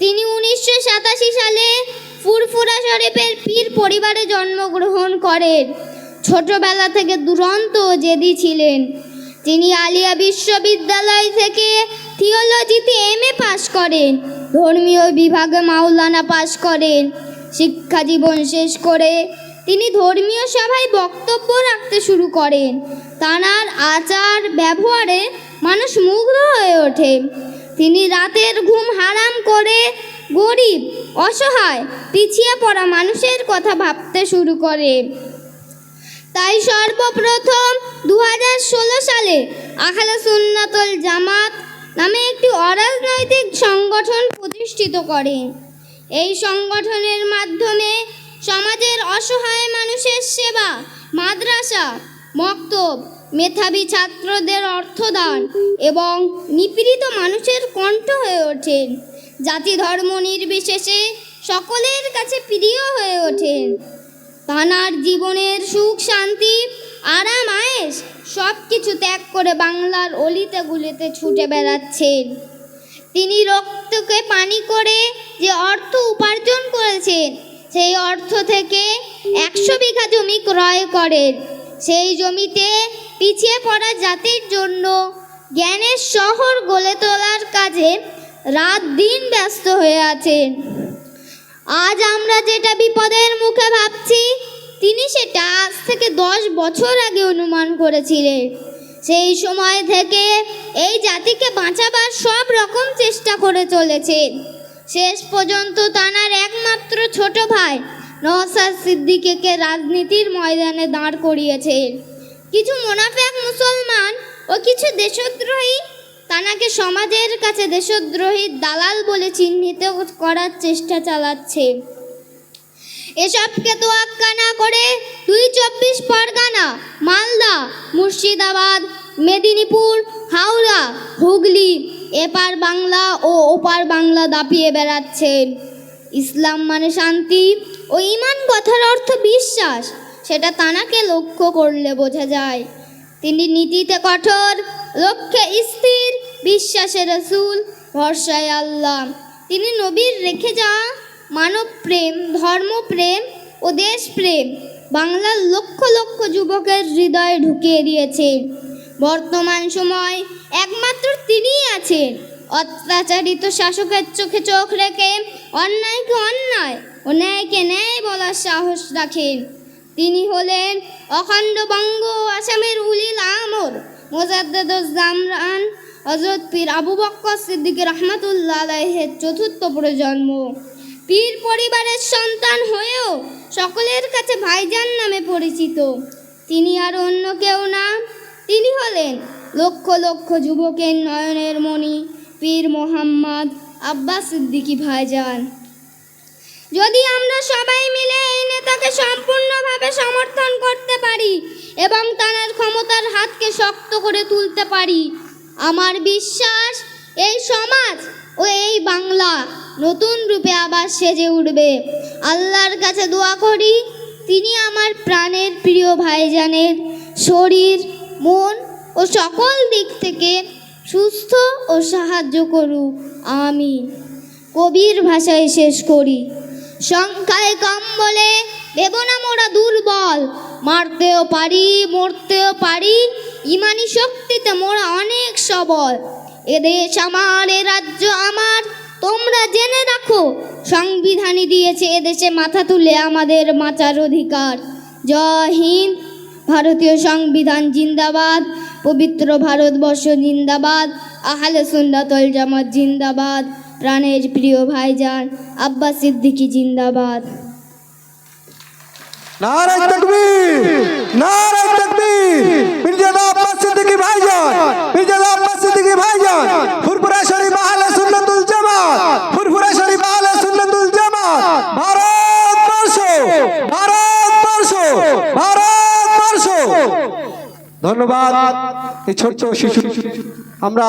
তিনি 1987 সালে ফুরফুরা শরীফের পীর পরিবারে জন্মগ্রহণ করেন। ছোটবেলা থেকে দুরন্ত ও জেদি ছিলেন। তিনি আলিয়া বিশ্ববিদ্যালয় থেকে থিওলজিতে এমএ পাশ করেন। ধর্মীয় বিভাগে মাওলানা পাশ করেন। শিক্ষা জীবন শেষ করে তিনি ধর্মীয় সভায় বক্তব্য রাখতে শুরু করেন। তাঁর আচার ব্যবহারে মানুষ মুগ্ধ হয়ে ওঠে। তিনি রাতের ঘুম হারাম করে গরিব, অসহায়, পিছিয়ে পড়া মানুষের কথা ভাবতে শুরু করে। তাই সর্বপ্রথম 2016 সালে আহলে সুন্নাতুল জামাত নামে একটি অরাজনৈতিক সংগঠন প্রতিষ্ঠিত করেন। এই সংগঠনের মাধ্যমে সমাজের অসহায় মানুষের সেবা, মাদ্রাসা, মক্তব, মেধাবী ছাত্রদের অর্থদান এবং নিপীড়িত মানুষের কণ্ঠ হয়ে ওঠেন। জাতি ধর্ম নির্বিশেষে সকলের কাছে প্রিয় হয়ে ওঠেন। তাঁর জীবনের সুখ, শান্তি, আরাম, আয়েশ সব কিছু ত্যাগ করে বাংলার অলিতে গুলিতে ছুটে বেড়াচ্ছেন। তিনি রক্তকে পানি করে যে অর্থ উপার্জন করেছেন, সেই অর্থ থেকে 100 বিঘা জমি ক্রয় করেন। সেই জমিতে পিছিয়ে পড়া জাতির জন্য জ্ঞানের শহর গড়ে তোলার কাজে রাত দিন ব্যস্ত হয়ে আছেন। আজ আমরা যেটা বিপদের মুখে ভাবছি, তিনি সেটা আজ থেকে 10 বছর আগে অনুমান করেছিলেন। সেই সময় থেকে এই জাতিকে বাঁচাবার সব রকম চেষ্টা করে চলেছেন। শেষ পর্যন্ত তাঁর একমাত্র ছোট ভাই নওশাদ সিদ্দিকীকে রাজনীতির ময়দানে দাঁড় করিয়েছেন। কিছু মুনাফেক মুসলমান ও কিছু দেশদ্রোহী তাঁকে সমাজের কাছে দেশদ্রোহীর দালাল বলে চিহ্নিত করার চেষ্টা চালাচ্ছে। এসবকে তোয়াক্কা না করে 24 পরগনা, মালদা, মুর্শিদাবাদ, মেদিনীপুর, হাওড়া, হুগলি, এপার বাংলা ও ওপার বাংলা দাপিয়ে বেড়াচ্ছেন। ইসলাম মানে শান্তি ও ঈমান কথার অর্থ বিশ্বাস, সেটা তাঁকে লক্ষ্য করলে বোঝা যায়। তিনি নীতিতে কঠোর, লক্ষ্যে স্থির, বিশ্বাসে রাসূল, ভরসায় আল্লাহ। তিনি নবীর রেখে যাওয়া মানব প্রেম, ধর্মপ্রেম ও দেশপ্রেম বাংলার লক্ষ লক্ষ যুবকের হৃদয়ে ঢুকিয়ে দিয়েছেন। বর্তমান সময় একমাত্র তিনিই আছেন অত্যাচারিত শাসকের চোখে চোখ রেখে অন্যায়কে অন্যায় ও ন্যায়কে ন্যায় বলার সাহস রাখেন। তিনি হলেন অখণ্ড বঙ্গ ও আসামের উলিল আমর মুজাদ্দেদুজ জামান হযরত পীর আবু বকর সিদ্দিকী রহমাতুল্লাহ আলাইহির চতুর্থ প্রজন্ম। পীর পরিবারের সন্তান হয়েও সকলের কাছে ভাইজান নামে পরিচিত। তিনি আর অন্য কেউ না, তিনি হলেন লক্ষ লক্ষ যুবকের নয়নের মণি পীর মোহাম্মদ আব্বাস সিদ্দিকী ভাইজান। যদি আমরা সবাই মিলে এই নেতাকে সম্পূর্ণভাবে সমর্থন করতে পারি এবং তাঁর ক্ষমতার হাতকে শক্ত করে তুলতে পারি, আমার বিশ্বাস এই সমাজ ও এই বাংলা নতুন রূপে আবার সেজে উঠবে। আল্লাহর কাছে দোয়া করি তিনি আমার প্রাণের প্রিয় ভাইজানের শরীর, মন ও সকল দিক থেকে সুস্থ ও সাহায্য করুক, আমিন। কবির ভাষায় শেষ করি। সংখ্যায় কম বলে দেব না মোরা দুর্বল, মারতেও পারি, মরতেও পারি, ইমানি শক্তিতে মোরা অনেক সবল। এদেশ আমার, এ রাজ্য আমার, তোমরা জেনে রাখো সংবিধানই দিয়েছে এদেশে মাথা তুলে আমাদের বাঁচার অধিকার। জয় হিন্দ। ভারতীয় সংবিধান জিন্দাবাদ, পবিত্র ভারতবর্ষ জিন্দাবাদ, আহলে সুন্নাতুল জামাত জিন্দাবাদ, প্রাণের প্রিয় ভাইজান আব্বাস সিদ্দিকী জিন্দাবাদ। নারে তাকবীর, নারে তাকবীর। মির্জাদা আব্বাস সিদ্দিকী ভাইজান, মির্জাদা আব্বাস সিদ্দিকী ভাইজান, ফুরফুরা শরীফ আহলে সুন্নাতুল জামাত, ফুরফুরা শরীফ আহলে সুন্নাতুল জামাত। ভারতবর্ষ, ভারতবর্ষ, ভারতবর্ষ। ধন্যবাদ এই ছোট্ট শিশু আমরা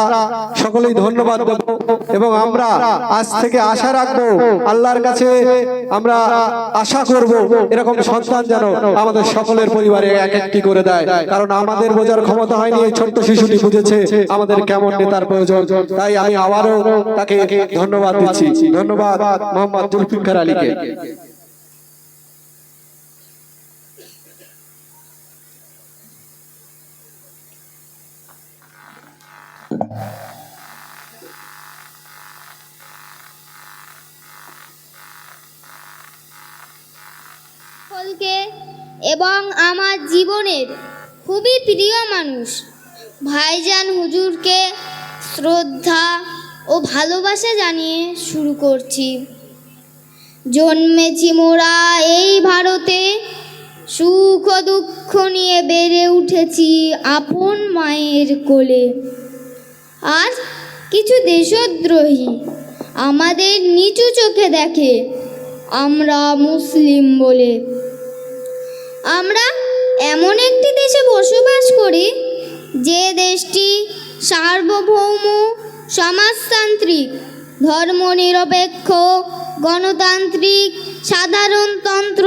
সকলেই ধন্যবাদ দেব এবং আমরা আজ থেকে আশা রাখবো আল্লাহর কাছে আমরা আশা করব এরকম সন্তান যেন আমাদের সকলের পরিবারে এক একটি করে দেয়, কারণ আমাদের বোঝার ক্ষমতা হয়নি, এই ছোট্ট শিশুটি বুঝেছে আমাদের কেমন নেতার প্রয়োজন। তাই আমি আবারও তাকে ধন্যবাদ দিচ্ছি। ধন্যবাদ মোহাম্মদ জুলফিকার আলীকে। সকলকে এবং আমার জীবনের খুবই প্রিয় মানুষ ভাইজান হুজুরকে শ্রদ্ধা ও ভালোবাসা জানিয়ে শুরু করছি। জন্মেছি মোরা এই ভারতে, সুখ ও দুঃখ নিয়ে বেড়ে উঠেছি আপন মায়ের কোলে। আর কিছু দেশদ্রোহী আমাদের নিচু চোখে দেখে আমরা মুসলিম বলে। আমরা এমন একটি দেশে বসবাস করি যে দেশটি সার্বভৌম, সমাজতান্ত্রিক, ধর্মনিরপেক্ষ, গণতান্ত্রিক, সাধারণতন্ত্র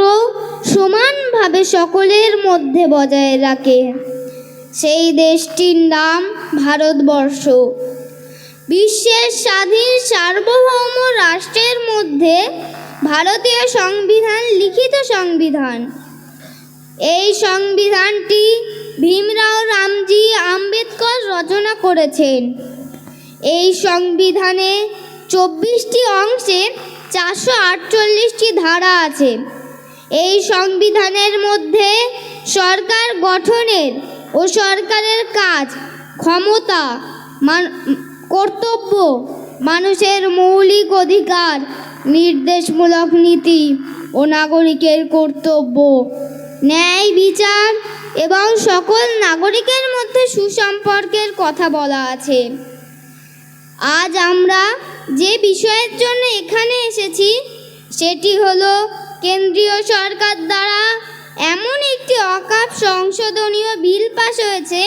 সমানভাবে সকলের মধ্যে বজায় রাখে। সেই দেশটির নাম ভারতবর্ষ। বিশ্বের স্বাধীন সার্বভৌম রাষ্ট্রের মধ্যে ভারতীয় সংবিধান লিখিত সংবিধান। এই সংবিধানটি ভীমরাও রামজি আম্বেদকর রচনা করেছেন। এই সংবিধানে 24টি অংশে 448টি ধারা আছে। এই সংবিধানের মধ্যে সরকার গঠনের ও সরকারের কাজ, ক্ষমতা, কর্তব্য, মানুষের মৌলিক অধিকার, নির্দেশমূলক নীতি ও নাগরিকের কর্তব্য, ন্যায় বিচার এবং সকল নাগরিকের মধ্যে সুসম্পর্কের কথা বলা আছে। আজ আমরা যে বিষয়ের জন্য এখানে এসেছি সেটি হলো কেন্দ্রীয় সরকার দ্বারা এমন একটি অকাপ সংশোধনীয় বিল পাস হয়েছে,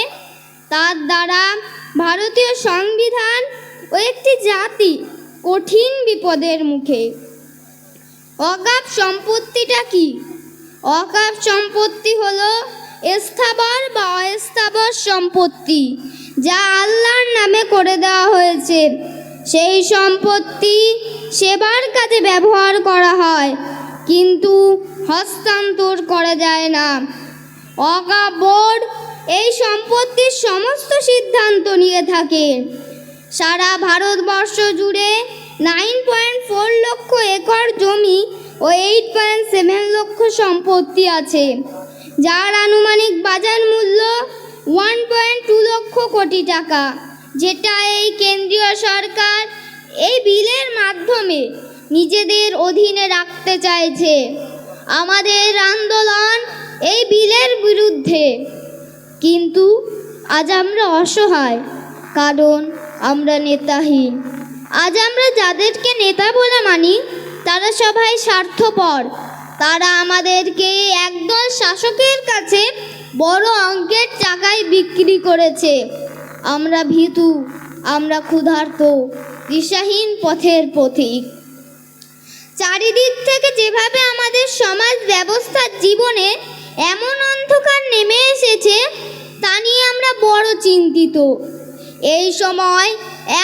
তার দ্বারা ভারতীয় সংবিধান ও একটি জাতি কঠিন বিপদের মুখে। অকাপ সম্পত্তিটা কি? অকাপ সম্পত্তি হলো স্থাবর বা অস্থাবর সম্পত্তি যা আল্লাহর নামে করে দেওয়া হয়েছে। সেই সম্পত্তি সেবার কাজে ব্যবহার করা হয়, কিন্তু হস্তান্তর করা যায় না। ওয়াকফ বোর্ড এই সম্পত্তির সমস্ত সিদ্ধান্ত নিয়ে থাকে। সারা ভারতবর্ষ জুড়ে 9.4 লক্ষ একর জমি ও 8.7 লক্ষ সম্পত্তি আছে, যার আনুমানিক বাজার মূল্য 1.2 লক্ষ কোটি টাকা, যেটা এই কেন্দ্রীয় সরকার এই বিলের মাধ্যমে নিজেদের অধীনে রাখতে চাইছে। আমাদের আন্দোলন এই বিলের বিরুদ্ধে, কিন্তু আজ আমরা অসহায়, কারণ আমরা নেতাহীন। আজ আমরা যাদেরকে নেতা বলে মানি তারা সবাই স্বার্থপর। তারা আমাদেরকে একদল শাসকের কাছে বড় অঙ্কের টাকায় বিক্রি করেছে। আমরা ভীতু, আমরা ক্ষুধার্ত, দিশাহীন পথের পথিক। চারিদিক থেকে যেভাবে আমাদের সমাজ ব্যবস্থার জীবনে এমন অন্ধকার নেমে এসেছে তা নিয়ে আমরা বড় চিন্তিত। এই সময়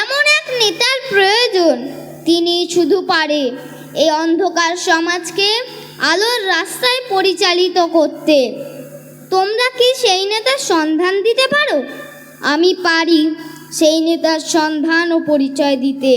এমন এক নেতার প্রয়োজন, তিনি শুধু পারে এই অন্ধকার সমাজকে আলোর রাস্তায় পরিচালিত করতে। তোমরা কি সেই নেতার সন্ধান দিতে পারো? আমি পারি সেই নেতার সন্ধান ও পরিচয় দিতে।